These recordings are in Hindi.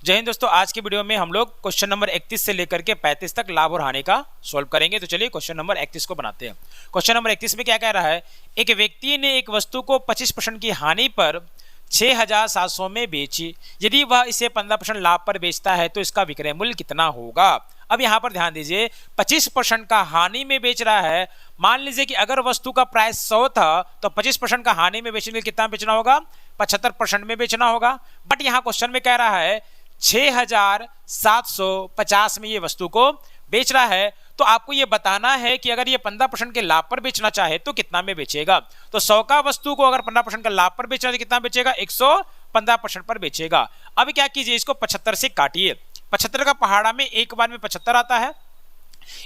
जय हिंद दोस्तों, आज के वीडियो में हम लोग क्वेश्चन नंबर 31 से लेकर के 35 तक लाभ और हानि का सॉल्व करेंगे। तो चलिए क्वेश्चन नंबर 31 को बनाते हैं। क्वेश्चन नंबर 31 में क्या कह रहा है, एक व्यक्ति ने एक वस्तु को 25% की हानि पर 6,700 में बेची। यदि वह इसे 15% लाभ पर बेचता है तो इसका विक्रय मूल्य कितना होगा। अब यहाँ पर ध्यान दीजिए, 25% का हानि में बेच रहा है। मान लीजिए कि अगर वस्तु का प्राइस 100 था तो 25% का हानि में बेचने के लिए कितना बेचना होगा, 75% में बेचना होगा। बट यहाँ क्वेश्चन में कह रहा है 6,750 में ये वस्तु को बेच रहा है। तो आपको ये बताना है कि अगर ये 15% के लाभ पर बेचना चाहे तो कितना में बेचेगा। तो 100 का वस्तु को अगर 15% का लाभ पर बेचना तो कितना बेचेगा, 115% पर बेचेगा। अब क्या कीजिए, इसको 75 से काटिए। 75 का पहाड़ा में एक बार में 75 आता है,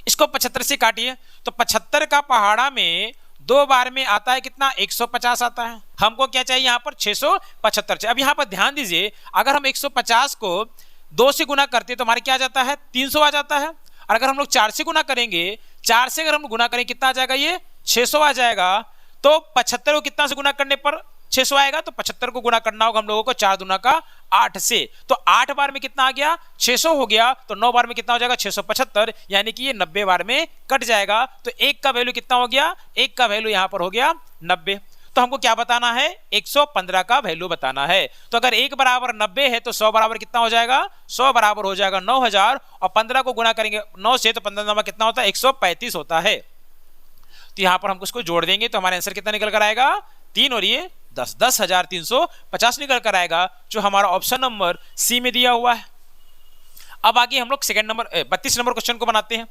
इसको 75 से काटिए तो 75 का पहाड़ा में दो बार में आता है कितना, 150 आता है। हमको क्या चाहिए यहाँ पर, 675 चाहिए। अब यहाँ पर ध्यान दीजिए, अगर हम 150 को 2 से गुना करते तो हमारे क्या आ जाता है, 300 आ जाता है। और अगर हम लोग 4 से गुना करेंगे, 4 से अगर हम गुना करें कितना आ जाएगा, ये 600 आ जाएगा। तो 75 को कितना से गुना करने पर 600 आएगा, तो 75 को गुना करना होगा हम लोगों को 4 दूना का 8 से। तो 8 बार में कितना आ गया, 600 हो गया। तो 9 बार में कितना हो जाएगा, 675, यानी कि ये 90 बार में कट जाएगा। तो 1 का वैल्यू कितना हो गया, 1 का वैल्यू यहाँ पर हो गया 90। तो हमको क्या बताना है, 115 का वैल्यू बताना है। तो अगर 1 बराबर 90 है तो 100 बराबर कितना हो जाएगा, 100 बराबर हो जाएगा 9000। और 15 को गुना करेंगे 9 से तो 15 नंबर कितना होता है, 135 होता है। तो यहाँ पर हम उसको जोड़ देंगे तो हमारा आंसर कितना निकल कर आएगा, 3 और ये 10, 10,350 निकल कर आएगा, जो हमारा ऑप्शन नंबर सी में दिया हुआ है। अब आगे हम लोग 32 नंबर क्वेश्चन को बनाते हैं।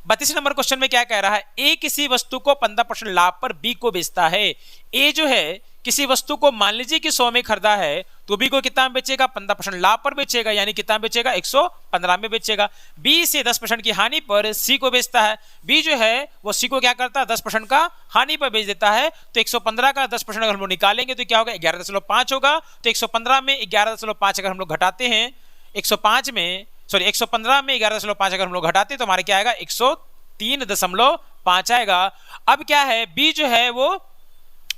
32 नंबर क्वेश्चन में क्या कह रहा है, ए किसी वस्तु को 15% लाभ पर बी को बेचता है। ए जो है किसी वस्तु को मान लीजिए कि 100 में खरीदा है तो बी को कितना में बेचेगा, 15% लाभ पर बेचेगा, यानी कितना बेचेगा, 115 में बेचेगा। बी से 10% की हानि पर सी को बेचता है। बी जो है वो सी को क्या करता है, 10% का हानि पर बेच देता है। तो 115 का 10% अगर हम लोग निकालेंगे तो क्या होगा, 11.5 होगा। तो 115 में 11.5 अगर हम लोग घटाते हैं, 115 में 11.5 अगर हम लोग घटाते तो हमारे क्या आएगा, 103.5 आएगा। अब क्या है, बी जो है वो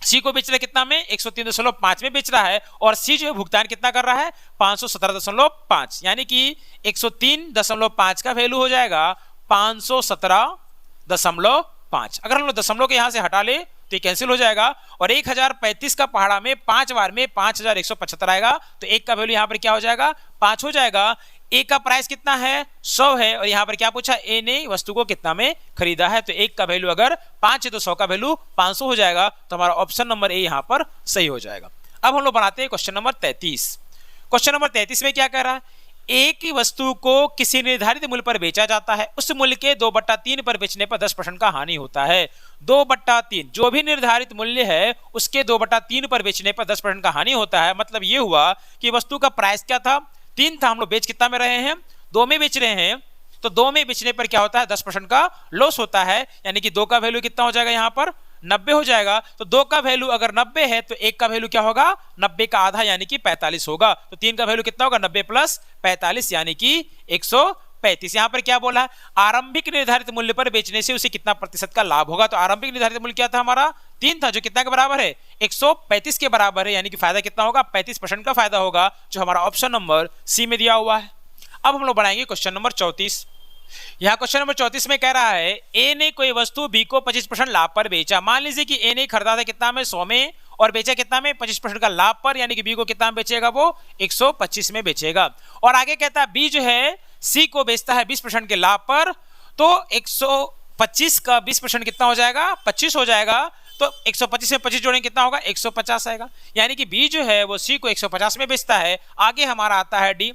सी को बेच रहा है कितना में, 103.5 में बेच रहा है। और सी जो है भुगतान कितना कर रहा है, 517.5, यानी कि 103.5 का वैल्यू हो जाएगा 517.5। अगर हम लोग दशमलव के यहां से हटा ले तो ये कैंसिल हो जाएगा। और 1035 का पहाड़ा में 5 बार में 5175 आएगा। तो 1 का वैल्यू यहाँ पर क्या हो जाएगा, 5 हो जाएगा। ए का प्राइस कितना है, 100 है। और यहाँ पर क्या पूछा, ए ने वस्तु को कितना में खरीदा है। तो 1 का वैल्यू अगर 5 है तो 100 का वैल्यू 500 हो जाएगा। तो हमारा ऑप्शन नंबर ए यहाँ पर सही हो जाएगा। अब हम लोग बनाते हैं क्वेश्चन नंबर 33। क्वेश्चन नंबर 33 में क्या कह रहा है, एक ही वस्तु को किसी निर्धारित मूल्य पर बेचा जाता है, उस मूल्य के 2/3 पर बेचने पर 10% का हानि होता है। 2/3 जो भी निर्धारित मूल्य है उसके 2/3 पर बेचने पर 10% का हानि होता है। मतलब ये हुआ कि वस्तु का प्राइस क्या था, 3 था, हम लोग बेच कितना में रहे हैं, 2 में बेच रहे हैं। तो 2 में बेचने पर क्या होता है, 10% का लॉस होता है। यानी कि 2 का वैल्यू कितना हो जाएगा, यहाँ पर 90 हो जाएगा। तो 2 का वैल्यू अगर 90 है तो 1 का वैल्यू क्या होगा, 90 का आधा यानी कि 45 होगा। तो 3 का वैल्यू कितना होगा, 90 + 45 यानी कि 135। यहाँ पर क्या बोला है, आरंभिक निर्धारित मूल्य पर बेचने से उसे कितना प्रतिशत का लाभ होगा। तो आरंभिक निर्धारित मूल्य क्या था, हमारा 3 था, जो कितना के बराबर है, 135 के बराबर है। यानी कि फायदा कितना होगा, 35% का फायदा होगा, जो हमारा ऑप्शन नंबर सी में दिया हुआ है। अब हम लोग बढ़ाएंगे क्वेश्चन नंबर 34। यहाँ क्वेश्चन नंबर 34 में कह रहा है, ए ने कोई वस्तु बी को 25% लाभ पर बेचा। मान लीजिए कि ए ने खरीदा था कितना में, 100 में, और बेचा कितना में, 25% का लाभ पर, यानी कि बी को कितना में बेचेगा, वो 125 में बेचेगा। और आगे कहता है बी जो है सी को बेचता है 20% के लाभ पर। तो 125 का 20% कितना हो जाएगा, 25 हो जाएगा। तो 125 में 25 जोड़ेंगे कितना होगा, 150 आएगा। यानी कि बी जो है वो सी को 150 में बेचता है। आगे हमारा आता है डी।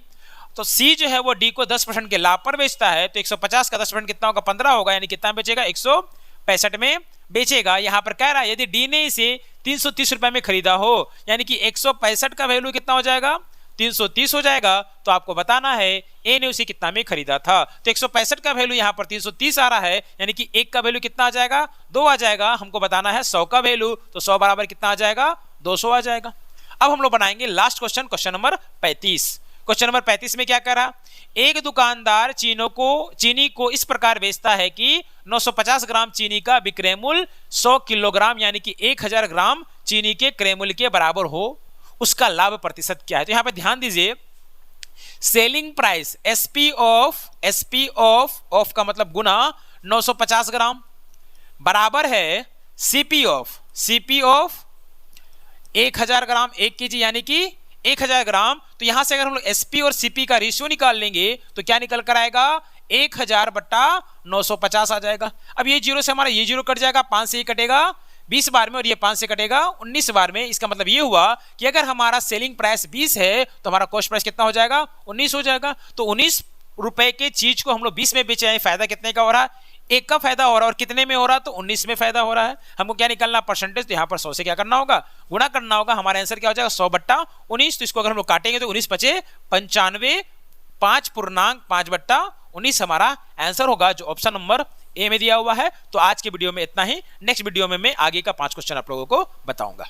तो सी जो है वो डी को 10% के लाभ पर बेचता है। तो 150 का 10% कितना होगा, 15 होगा, यानी कितना बेचेगा, 165 में बेचेगा। यहाँ पर कह रहा है यदि डी ने इसे 330 रुपए में खरीदा हो, यानी कि 165 का वैल्यू कितना हो जाएगा, 330 हो जाएगा। तो आपको बताना है ए ने उसे कितना में खरीदा था। तो 165 का वैल्यू यहाँ पर 330 आ रहा है, यानी कि 1 का वैल्यू कितना आ जाएगा, 2 आ जाएगा। हमको बताना है 100 का वैल्यू, तो 100 बराबर कितना आ जाएगा, 200 आ जाएगा। अब हम लोग बनाएंगे last question, question number 35। Question number 35 में क्या कह रहा, एक दुकानदार चीनी को इस प्रकार बेचता है कि 950 ग्राम चीनी का विक्रय मूल्य 100 किलोग्राम यानी कि 1000 ग्राम चीनी के क्रय मूल्य के बराबर हो, उसका लाभ प्रतिशत क्या है। तो यहाँ पे ध्यान दीजिए, सेलिंग प्राइस एसपी ऑफ का मतलब गुना 950 ग्राम बराबर है सीपी ऑफ 1000 ग्राम 1 केजी यानी कि 1000 ग्राम। तो यहां से अगर हम लोग एसपी और सीपी का रेशियो निकाल लेंगे तो क्या निकल कर आएगा 1000 बट्टा 950 आ जाएगा। अब ये जीरो से हमारा ये जीरो कट जाएगा, 5 से ये कटेगा 20 बार में और ये 5 से कटेगा 19 बार में। इसका मतलब ये हुआ कि अगर हमारा सेलिंग प्राइस 20 है तो हमारा कॉस्ट प्राइस कितना हो जाएगा 19 हो जाएगा। तो 19 रुपए के चीज को हम लोग 20 में बेचे हैं, फायदा कितने का हो रहा है 1 का फायदा हो रहा है। और कितने में हो रहा है तो 19 में फायदा हो रहा है। हमको क्या निकालना परसेंटेज, तो यहाँ पर 100 से क्या करना होगा गुणा करना होगा। हमारा आंसर क्या हो जाएगा 100 बट्टा 19। तो इसको अगर हम लोग काटेंगे तो 19 पचे 95 5 बट्टा 19 हमारा आंसर होगा, जो ऑप्शन नंबर ए में दिया हुआ है। तो आज के वीडियो में इतना ही। नेक्स्ट वीडियो में मैं आगे का 5 क्वेश्चन आप लोगों को बताऊंगा।